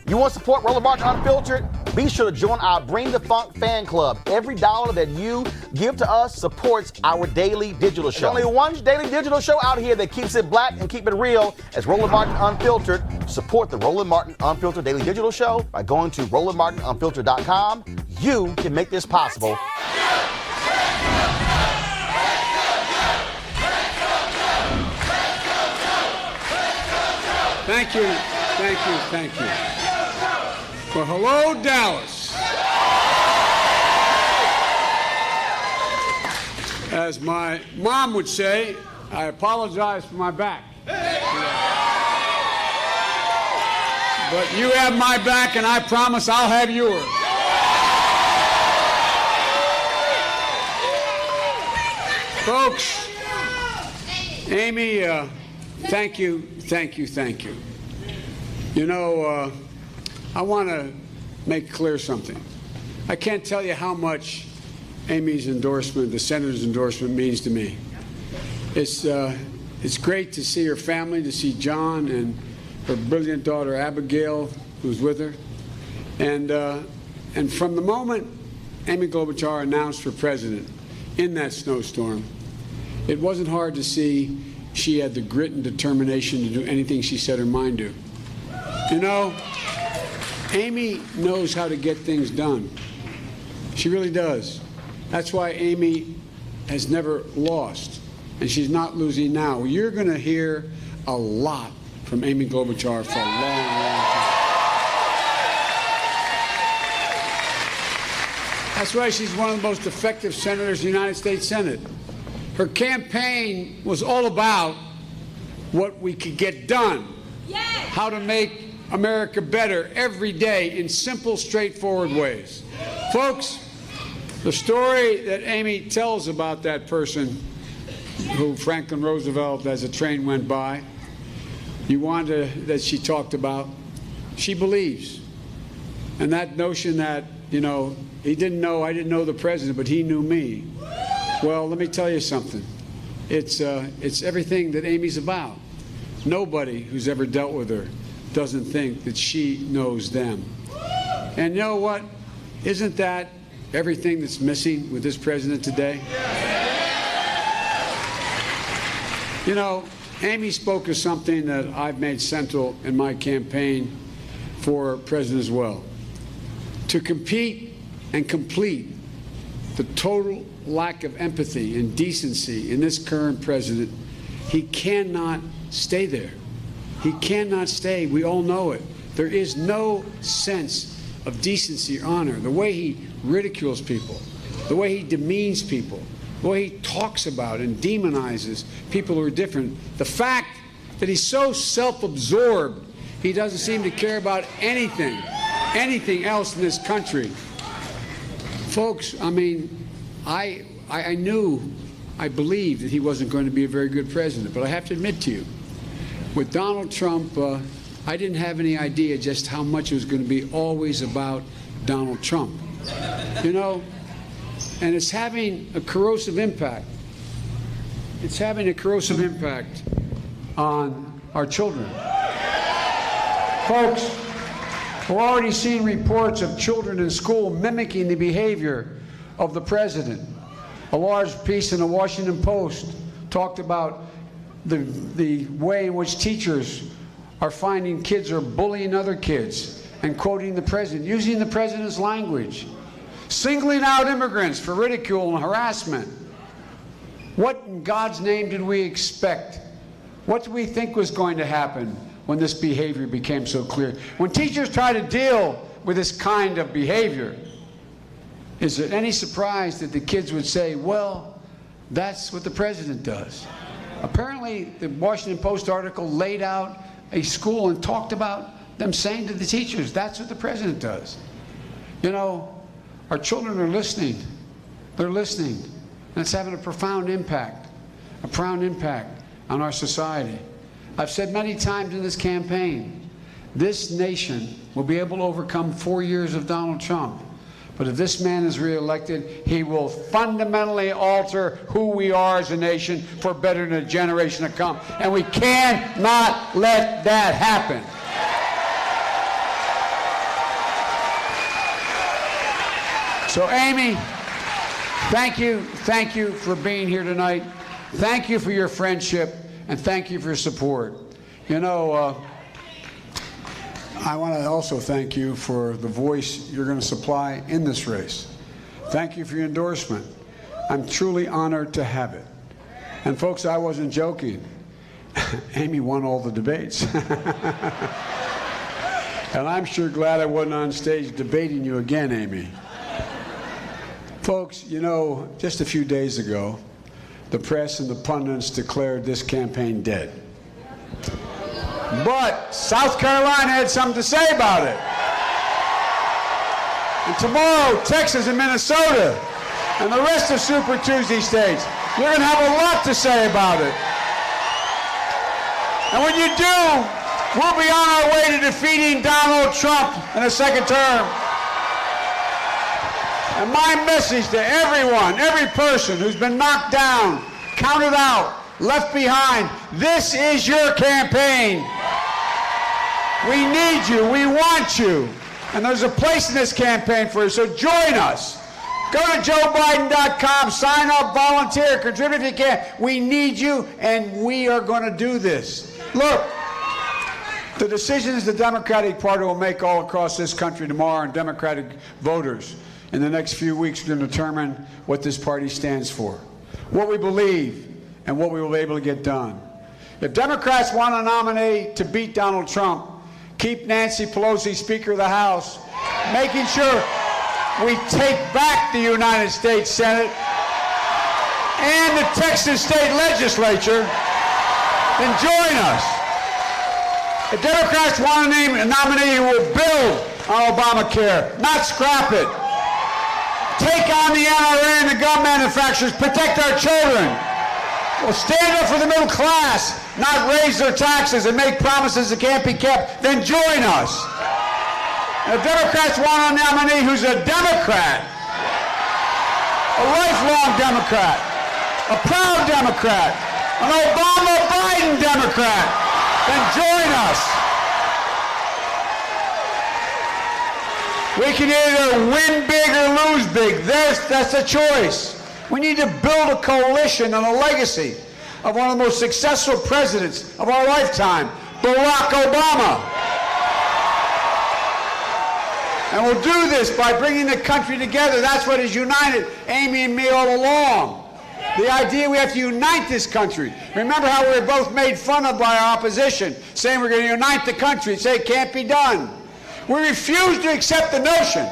You want to support Roland Martin Unfiltered? Be sure to join our Bring the Funk fan club. Every dollar that you give to us supports our daily digital show. There's only one daily digital show out here that keeps it black and keep it real as Roland Martin Unfiltered. Support the Roland Martin Unfiltered daily digital show by going to RolandMartinUnfiltered.com. You can make this possible. Thank you, thank you, thank you. Well, hello, Dallas. As my mom would say, I apologize for my back. But you have my back, and I promise I'll have yours. Folks, Amy, thank you, thank you, thank you. You know, I want to make clear something. I can't tell you how much Amy's endorsement, the senator's endorsement, means to me. It's great to see her family, to see John and her brilliant daughter Abigail, who's with her. And from the moment Amy Klobuchar announced for president in that snowstorm, it wasn't hard to see she had the grit and determination to do anything she set her mind to. You know, Amy knows how to get things done. She really does. That's why Amy has never lost, and she's not losing now. You're going to hear a lot from Amy Klobuchar for a long, long time. That's why she's one of the most effective senators in the United States Senate. Her campaign was all about what we could get done, how to make America better every day in simple, straightforward ways. Folks, the story that Amy tells about that person who Franklin Roosevelt, as a train went by, that she talked about, she believes. And that notion that, you know, I didn't know the president, but he knew me. Well, let me tell you something. It's everything that Amy's about. Nobody who's ever dealt with her doesn't think that she knows them. And you know what? Isn't that everything that's missing with this president today? You know, Amy spoke of something that I've made central in my campaign for president as well. To compete and complete the total lack of empathy and decency in this current president, he cannot stay there. He cannot stay. We all know it. There is no sense of decency or honor. The way he ridicules people, the way he demeans people, the way he talks about and demonizes people who are different, the fact that he's so self-absorbed, he doesn't seem to care about anything else in this country. Folks, I mean, I believed that he wasn't going to be a very good president, but I have to admit to you, with Donald Trump, I didn't have any idea just how much it was going to be always about Donald Trump. You know, and it's having a corrosive impact. It's having a corrosive impact on our children. Folks, we're already seeing reports of children in school mimicking the behavior of the president. A large piece in the Washington Post talked about the way in which teachers are finding kids are bullying other kids and quoting the president, using the president's language, singling out immigrants for ridicule and harassment. What in God's name did we expect? What did we think was going to happen when this behavior became so clear? When teachers try to deal with this kind of behavior, is there any surprise that the kids would say, well, that's what the president does? Apparently, the Washington Post article laid out a school and talked about them saying to the teachers, that's what the president does. You know, our children are listening. They're listening. And it's having a profound impact on our society. I've said many times in this campaign, this nation will be able to overcome 4 years of Donald Trump. But if this man is reelected, he will fundamentally alter who we are as a nation for better than a generation to come. And we cannot let that happen. So, Amy, thank you for being here tonight. Thank you for your friendship, and thank you for your support. You know, I want to also thank you for the voice you're going to supply in this race. Thank you for your endorsement. I'm truly honored to have it. And folks, I wasn't joking. Amy won all the debates. And I'm sure glad I wasn't on stage debating you again, Amy. Folks, you know, just a few days ago, the press and the pundits declared this campaign dead. But South Carolina had something to say about it. And tomorrow, Texas and Minnesota and the rest of Super Tuesday states, you're going to have a lot to say about it. And when you do, we'll be on our way to defeating Donald Trump in a second term. And my message to everyone, every person who's been knocked down, counted out, left behind, this is your campaign. We need you. We want you. And there's a place in this campaign for you, so join us. Go to joebiden.com, sign up, volunteer, contribute if you can. We need you, and we are going to do this. Look, the decisions the Democratic Party will make all across this country tomorrow, and Democratic voters in the next few weeks are going to determine what this party stands for, what we believe, and what we will be able to get done. If Democrats want to nominate to beat Donald Trump, keep Nancy Pelosi Speaker of the House, making sure we take back the United States Senate and the Texas State Legislature, then join us. If Democrats want to name a nominee who will build on Obamacare, not scrap it, take on the NRA and the gun manufacturers, protect our children, well, stand up for the middle class, not raise their taxes and make promises that can't be kept, then join us. And if Democrats want a nominee who's a Democrat, a lifelong Democrat, a proud Democrat, an Obama-Biden Democrat, then join us. We can either win big or lose big. That's a choice. We need to build a coalition and a legacy of one of the most successful presidents of our lifetime, Barack Obama. And we'll do this by bringing the country together. That's what has united Amy and me all along. The idea we have to unite this country. Remember how we were both made fun of by our opposition, saying we're going to unite the country, say it can't be done. We refuse to accept the notion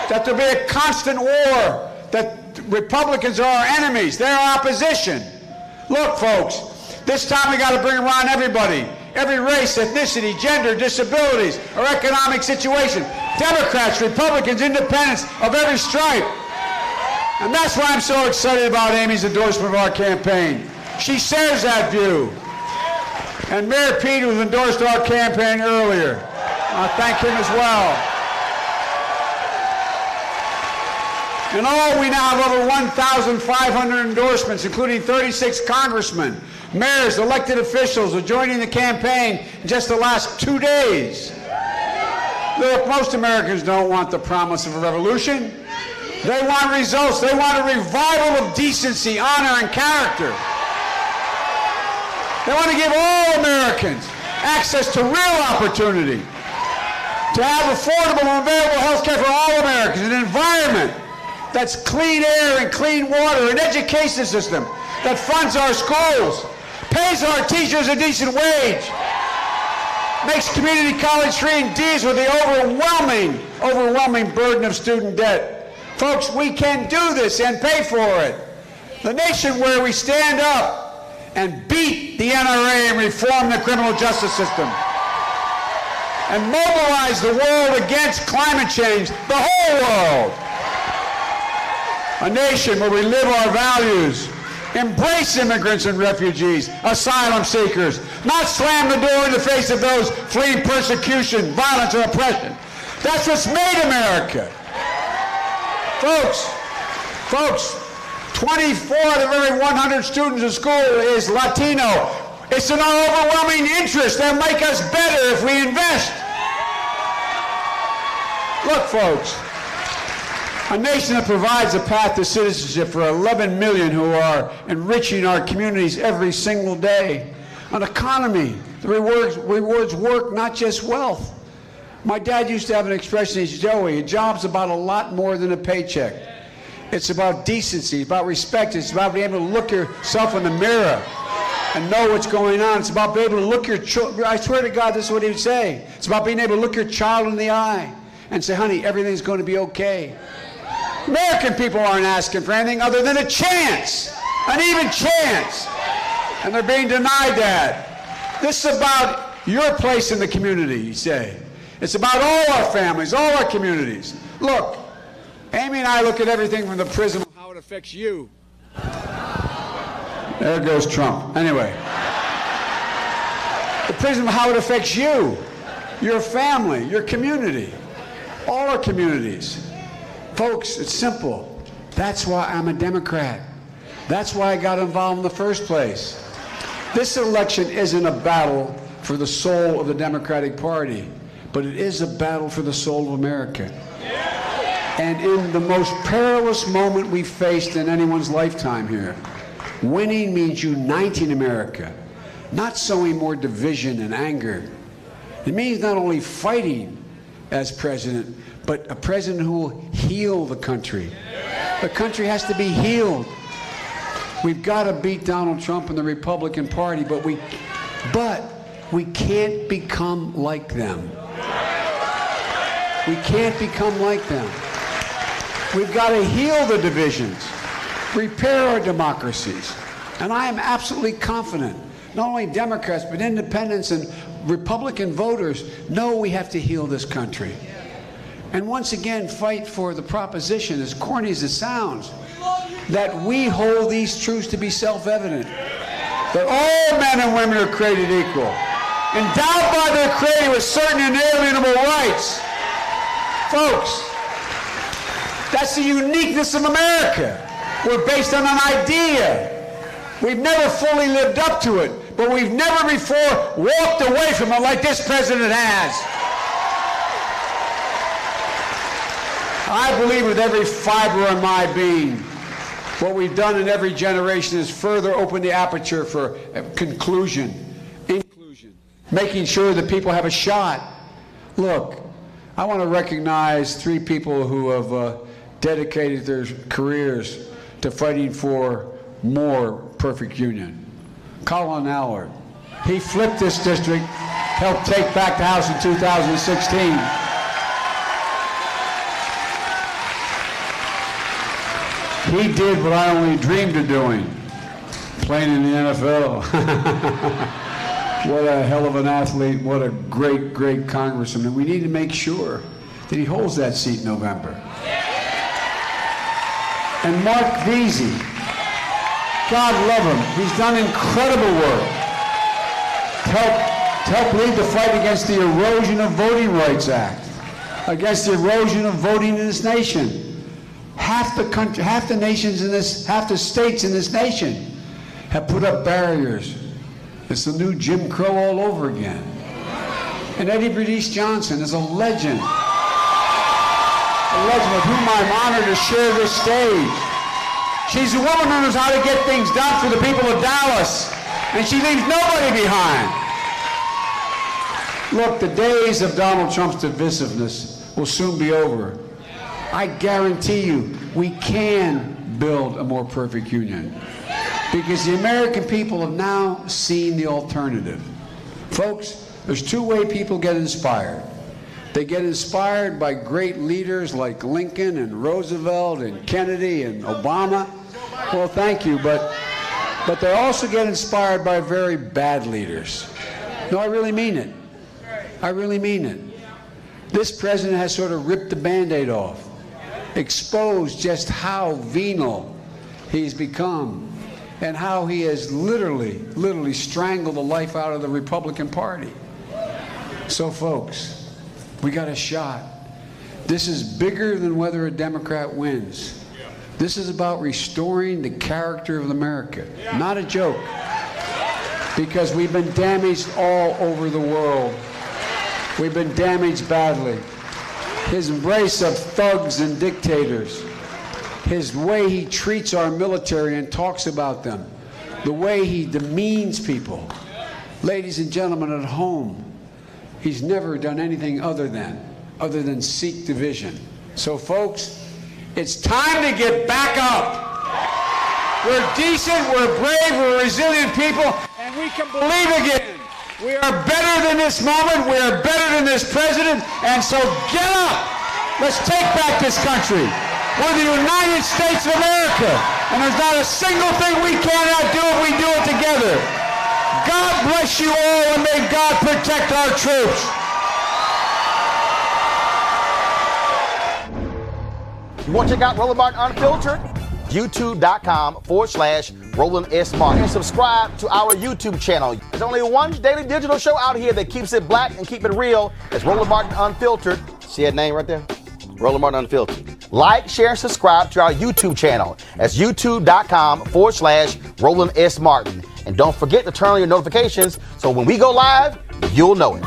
that there'll be a constant war, that Republicans are our enemies, they're our opposition. Look, folks, this time we got to bring around everybody, every race, ethnicity, gender, disabilities, or economic situation. Democrats, Republicans, independents of every stripe. And that's why I'm so excited about Amy's endorsement of our campaign. She shares that view. And Mayor Pete, who endorsed our campaign earlier, I thank him as well. In all, we now have over 1,500 endorsements, including 36 congressmen, mayors, elected officials are joining the campaign in just the last 2 days. Look, most Americans don't want the promise of a revolution. They want results. They want a revival of decency, honor, and character. They want to give all Americans access to real opportunity, to have affordable and available health care for all Americans, an environment that's clean air and clean water, an education system that funds our schools, pays our teachers a decent wage, makes community college free, and deals with the overwhelming burden of student debt. Folks, we can do this and pay for it. The nation where we stand up and beat the NRA and reform the criminal justice system and mobilize the world against climate change, the whole world. A nation where we live our values, embrace immigrants and refugees, asylum seekers, not slam the door in the face of those fleeing persecution, violence, or oppression. That's what's made America. Folks, 24 out of every 100 students in school is Latino. It's in our overwhelming interest that make us better if we invest. Look, folks, A nation that provides a path to citizenship for 11 million who are enriching our communities every single day. An economy that rewards work, not just wealth. My dad used to have an expression, he said, Joey, a job's about a lot more than a paycheck. It's about decency, it's about respect, it's about being able to look yourself in the mirror and know what's going on. It's about being able to look your children. I swear to God, this is what he would say. It's about being able to look your child in the eye and say, honey, everything's going to be okay. American people aren't asking for anything other than a chance, an even chance. And they're being denied that. This is about your place in the community, you say. It's about all our families, all our communities. Look, Amy and I look at everything from the prism of how it affects you. There goes Trump. Anyway. The prism of how it affects you, your family, your community, all our communities. Folks, it's simple. That's why I'm a Democrat. That's why I got involved in the first place. This election isn't a battle for the soul of the Democratic Party, but it is a battle for the soul of America. And in the most perilous moment we've faced in anyone's lifetime here, winning means uniting America, not sowing more division and anger. It means not only fighting as president, but a president who will heal the country. The country has to be healed. We've got to beat Donald Trump and the Republican Party, but we can't become like them. We can't become like them. We've got to heal the divisions, repair our democracies. And I am absolutely confident, not only Democrats, but independents and Republican voters know we have to heal this country. And once again, fight for the proposition, as corny as it sounds, that we hold these truths to be self-evident. That all men and women are created equal, endowed by their Creator with certain inalienable rights. Folks, that's the uniqueness of America. We're based on an idea. We've never fully lived up to it, but we've never before walked away from it like this president has. I believe with every fiber of my being, what we've done in every generation is further open the aperture for conclusion, inclusion, making sure that people have a shot. Look, I want to recognize three people who have dedicated their careers to fighting for more perfect union. Colin Allard, he flipped this district, helped take back the House in 2016. He did what I only dreamed of doing, playing in the NFL. What a hell of an athlete, what a great, great congressman. And we need to make sure that he holds that seat in November. And Mark Veazey, God love him, he's done incredible work to help lead the fight against the Erosion of Voting Rights Act, against the erosion of voting in this nation. Half the country, half the states in this nation have put up barriers. It's the new Jim Crow all over again. And Eddie Bernice Johnson is a legend with whom I'm honored to share this stage. She's a woman who knows how to get things done for the people of Dallas, and she leaves nobody behind. Look, the days of Donald Trump's divisiveness will soon be over. I guarantee you, we can build a more perfect union because the American people have now seen the alternative. Folks, there's two ways people get inspired. They get inspired by great leaders like Lincoln and Roosevelt and Kennedy and Obama. Well, thank you, but they also get inspired by very bad leaders. No, I really mean it. I really mean it. This president has sort of ripped the Band-Aid off, exposed just how venal he's become and how he has literally strangled the life out of the Republican Party. So, folks, we got a shot. This is bigger than whether a Democrat wins. This is about restoring the character of America. Not a joke. Because we've been damaged all over the world. We've been damaged badly. his embrace of thugs and dictators, his way he treats our military and talks about them, the way he demeans people. Ladies and gentlemen at home, he's never done anything other than seek division. So folks, it's time to get back up. We're decent, we're brave, we're resilient people, and we can believe again. We are better than this moment, we are better than this president, and so get up. Let's take back this country. We're the United States of America, and there's not a single thing we cannot do if we do it together. God bless you all, and may God protect our troops. You want to check out Roland Martin Unfiltered? YouTube.com/Roland S. Martin. And subscribe to our YouTube channel. There's only one daily digital show out here that keeps it black and keep it real. It's Roland Martin Unfiltered. See that name right there? Roland Martin Unfiltered. Like, share, and subscribe to our YouTube channel. That's YouTube.com/Roland S. Martin. And don't forget to turn on your notifications so when we go live, you'll know it.